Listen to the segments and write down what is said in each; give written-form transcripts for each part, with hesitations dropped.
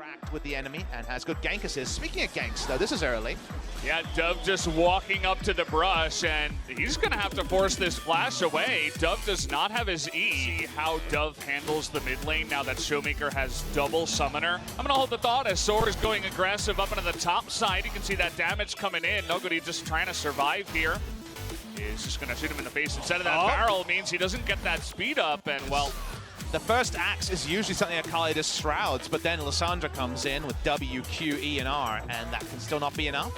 interact with the enemy and has good gank assist. Speaking of ganks, though, this is early. Yeah, Dove just walking up to the brush, and he's going to have to force this flash away. Dove does not have his E. See how Dove handles the mid lane now that Showmaker has double summoner. I'm going to hold the thought as Soar is going aggressive up into the top side. You can see that damage coming in. Noguri just trying to survive here. He's just going to shoot him in the face instead of that barrel. Means he doesn't get that speed up, and well... The first axe is usually something that Kali just shrouds, but then Lissandra comes in with W, Q, E, and R, and that can still not be enough.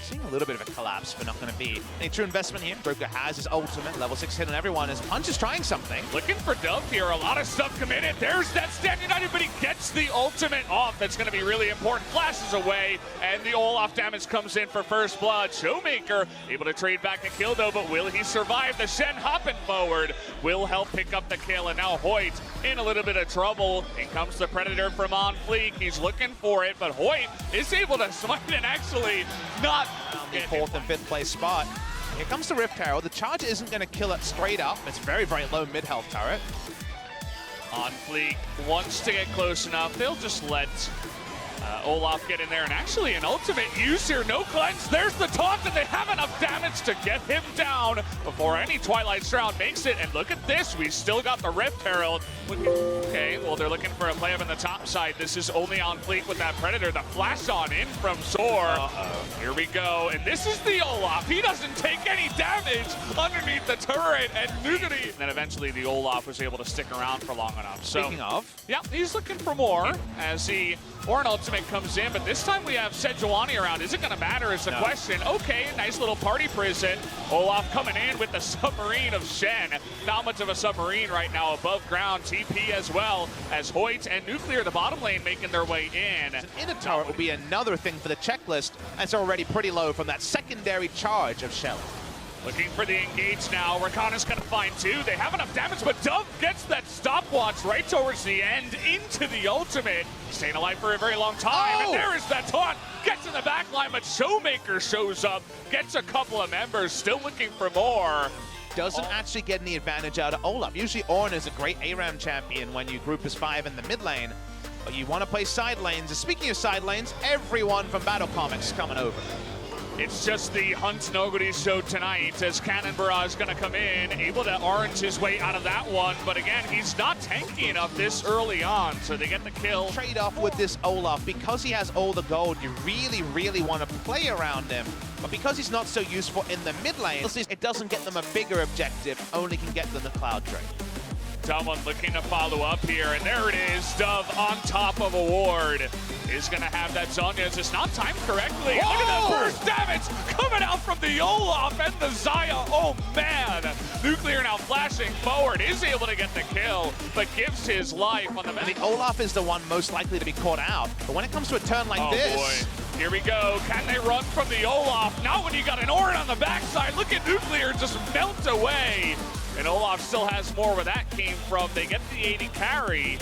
Seeing a little bit of a collapse, but not going to be any true investment here. Broker has his ultimate, level 6 hit on everyone, as Punch is trying something. Looking for Dove here, a lot of stuff committed. There's that Stand United, but he gets the ultimate off. That's going to be really important. Flashes away, and the Olaf damage comes in for first blood. Showmaker able to trade back a kill, though, but will he survive? The Shen hopping forward will help pick up the kill, and now Hoyt in a little bit of trouble. In comes the Predator from OnFleek. He's looking for it, but Hoyt is able to smite and actually not the 4th and 5th place spot. Here comes the Rift Herald. The charge isn't going to kill it straight up. It's very, very low mid-health turret. OnFleek wants to get close enough. They'll just let Olaf get in there, and actually an ultimate use here. No cleanse. There's the taunt, and they have enough damage to get him down before any Twilight Shroud makes it. And look at this. We still got the Rift Herald. Okay, well, they're looking for a play up in the top side. This is only OnFleek with that Predator. The flash on in from Soar. Here we go. And this is the Olaf. He doesn't take any damage underneath the turret. And Nuguri. And then eventually the Olaf was able to stick around for long enough. So, speaking of, yeah, he's looking for more as he... Or an ultimate comes in, but this time we have Sejuani around. Is it going to matter is the question. Okay, nice little party prison. Olaf coming in with the submarine of Shen. Not much of a submarine right now above ground. TP as well as Hoyt and Nuclear, the bottom lane, making their way in. An inner turret will be another thing for the checklist. It's already pretty low from that secondary charge of Shelly. Looking for the engage now. Rakana's going to find two. They have enough damage, but Dove gets that stopwatch right towards the end into the ultimate. Staying alive for a very long time, and there is that taunt. Gets in the back line, but Showmaker shows up, gets a couple of members, still looking for more. Doesn't actually get any advantage out of Olaf. Usually Ornn is a great ARAM champion when you group as 5 in the mid lane, but you want to play side lanes. And speaking of side lanes, everyone from Battle Comics coming over. It's just the Hunt Noguri show tonight as Cannon Barrage is going to come in, able to orange his way out of that one. But again, he's not tanky enough this early on, so they get the kill. Trade off with this Olaf. Because he has all the gold, you really, really want to play around him. But because he's not so useful in the mid lane, it doesn't get them a bigger objective, only can get them the Cloud Drain. Someone looking to follow up here, and there it is. Dove on top of a ward is going to have that Zhonya's. It's not timed correctly. Look at that burst damage coming out from the Olaf and the Xayah. Oh, man. Nuclear now flashing forward, is able to get the kill, but gives his life on the... The Olaf is the one most likely to be caught out, but when it comes to a turn like this... Boy. Here we go. Can they run from the Olaf? Not when you got an Ornn on the backside. Look at Nuclear just melt away. And Olaf still has more where that came from. They get the 80 carry.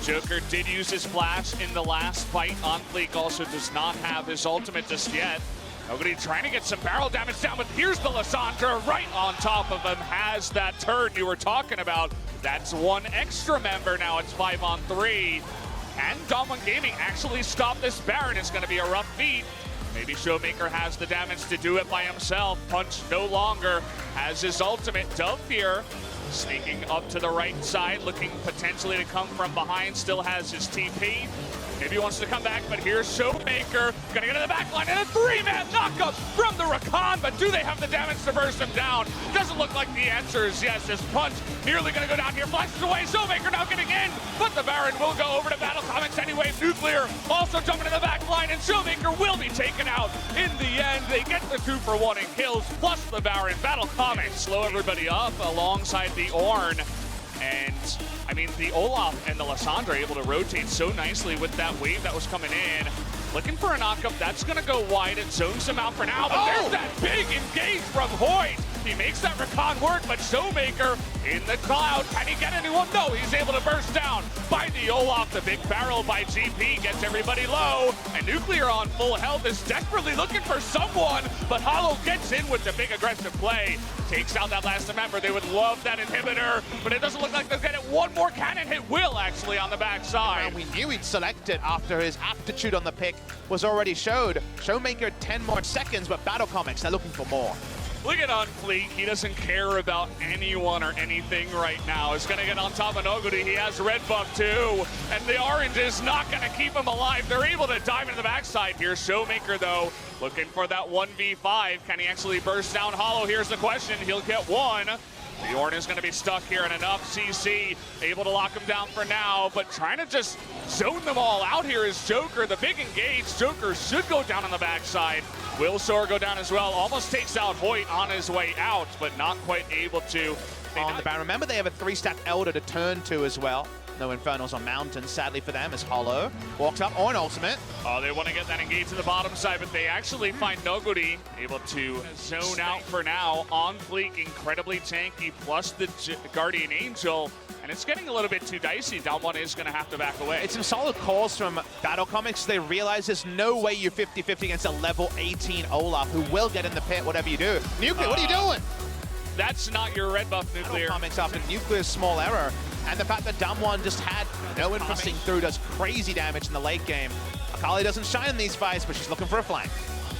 Joker did use his flash in the last fight. OnFleek also does not have his ultimate just yet. Nobody trying to get some barrel damage down, but here's the Lissandra right on top of him. Has that turn you were talking about. That's one extra member now. It's 5-on-3. Can Dom1 Gaming actually stop this Baron? It's going to be a rough feat. Maybe Showmaker has the damage to do it by himself. Punch no longer has his ultimate. Dove here, sneaking up to the right side, looking potentially to come from behind. Still has his TP. Maybe he wants to come back, but here's Showmaker. Gonna get in the back line, and a 3-man knockup from the Rakan, but do they have the damage to burst him down? Doesn't look like the answer is yes, as Punch nearly gonna go down here, flashes away. Showmaker now getting in, but the Baron will go over to Battle Comics anyway. Nuclear also jumping in the back line, and Showmaker will be taken out. In the end, they get the 2-for-1 in kills, plus the Baron. Battle Comics slow everybody up alongside the Ornn. And, I mean, the Olaf and the Lissandra able to rotate so nicely with that wave that was coming in. Looking for a knockup. That's going to go wide. It zones him out for now. But there's that big engage from Hoyt. He makes that recon work, but Showmaker in the cloud. Can he get anyone? No, he's able to burst down by the Olaf. The big barrel by GP gets everybody low. And Nuclear on full health is desperately looking for someone, but Hollow gets in with the big aggressive play. Takes out that last member. They would love that inhibitor, but it doesn't look like they'll get it. One more cannon hit will actually on the backside. And we knew he'd select it after his aptitude on the pick was already showed. Showmaker 10 more seconds, but Battle Comics, they're looking for more. Look at OnFleek. He doesn't care about anyone or anything right now. He's going to get on top of Noguri. He has red buff too. And the orange is not going to keep him alive. They're able to dive into the backside here. Showmaker, though, looking for that 1v5. Can he actually burst down Hollow? Here's the question. He'll get one. Bjorn is going to be stuck here in enough CC, able to lock him down for now, but trying to just zone them all out here is Joker. The big engage, Joker should go down on the backside. Will Soar go down as well, almost takes out Hoyt on his way out, but not quite able to. On the back. Remember, they have a 3-stack Elder to turn to as well. No Infernals on Mountain, sadly for them, as Hollow walks up on ultimate. Oh, they want to get that engage to the bottom side, but they actually find Noguri able to zone out for now. OnFleek, incredibly tanky, plus the Guardian Angel, and it's getting a little bit too dicey. Damwon is going to have to back away. It's some solid calls from Battle Comics. They realize there's no way you're 50-50 against a level 18 Olaf, who will get in the pit whatever you do. Nuclear, what are you doing? That's not your red buff, Nuclear. Battle Comics after Nuclear's small error. And the fact that Damwon just had no information through does crazy damage in the late game. Akali doesn't shine in these fights, but she's looking for a flank.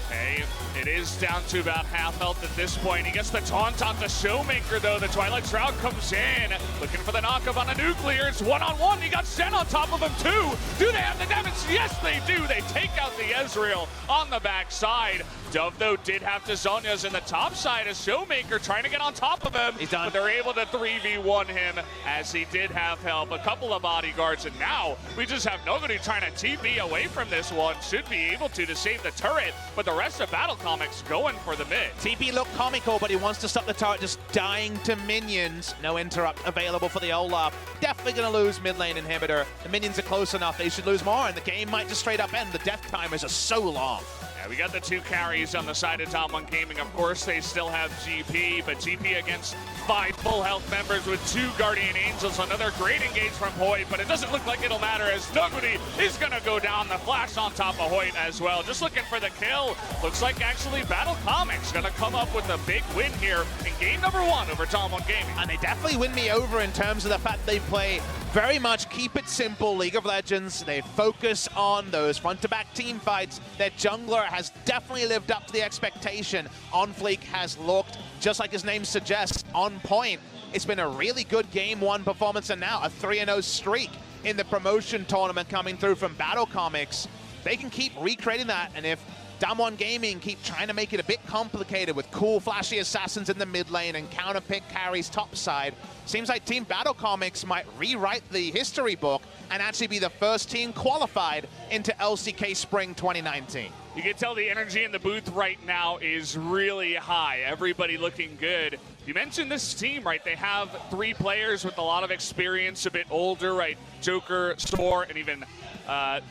Okay, it is down to about half health at this point. He gets the taunt on the Showmaker, though. The Twilight Shroud comes in, looking for the knockup on a Nuclear. It's one-on-one. He got Shen on top of him, too. Do they have the damage? Yes, they do. They take out the Ezreal on the backside. Dove, though, did have to Zhonya's in the top side as Showmaker trying to get on top of him. He's done. But they're able to 3v1 him as he did have help. A couple of bodyguards, and now we just have Noguri trying to TP away from this one. Should be able to save the turret, but the rest of Battle Comics going for the mid. TP looked comical, but he wants to stop the turret just dying to minions. No interrupt available for the Olaf. Definitely going to lose mid lane inhibitor. The minions are close enough. They should lose more, and the game might just straight up end. The death timers are so long. Yeah, we got the two carries on the side of Damwon Gaming. Of course, they still have GP, but GP against 5 full health members with 2 Guardian Angels. Another great engage from Hoyt, but it doesn't look like it'll matter as Noguri is going to go down. The flash on top of Hoyt as well. Just looking for the kill. Looks like actually Battle Comics going to come up with a big win here in game number 1 over Damwon Gaming. And they definitely win me over in terms of the fact they play very much keep it simple League of Legends. They focus on those front-to-back team fights. Their jungler has definitely lived up to the expectation. OnFleek has looked, just like his name suggests, on point. It's been a really good Game 1 performance, and now a 3-0 streak in the promotion tournament coming through from Battle Comics. They can keep recreating that, and if Damwon Gaming keep trying to make it a bit complicated with cool, flashy assassins in the mid lane and counter-pick carries topside, seems like Team Battle Comics might rewrite the history book and actually be the first team qualified into LCK Spring 2019. You can tell the energy in the booth right now is really high. Everybody looking good. You mentioned this team, right? They have 3 players with a lot of experience, a bit older, right? Joker, Soar, and even I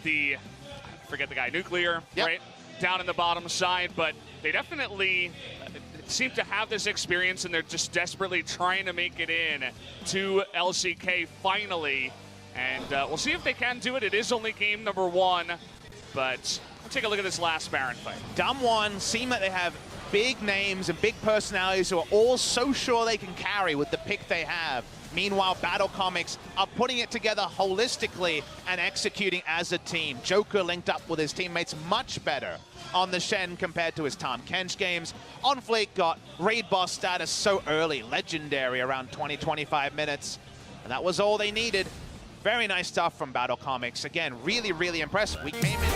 forget the guy, Nuclear, yep. Right? Down in the bottom side, but they definitely seem to have this experience, and they're just desperately trying to make it in to LCK finally. And we'll see if they can do it. It is only game number 1, but we'll take a look at this last Baron fight. Damwon seem like they have big names and big personalities who are all so sure they can carry with the pick they have. Meanwhile, Battle Comics are putting it together holistically and executing as a team. Joker linked up with his teammates much better on the Shen compared to his Tahm Kench games. OnFleek got raid boss status so early, legendary, around 20-25 minutes. And that was all they needed. Very nice stuff from Battle Comics. Again, really, really impressive. We came in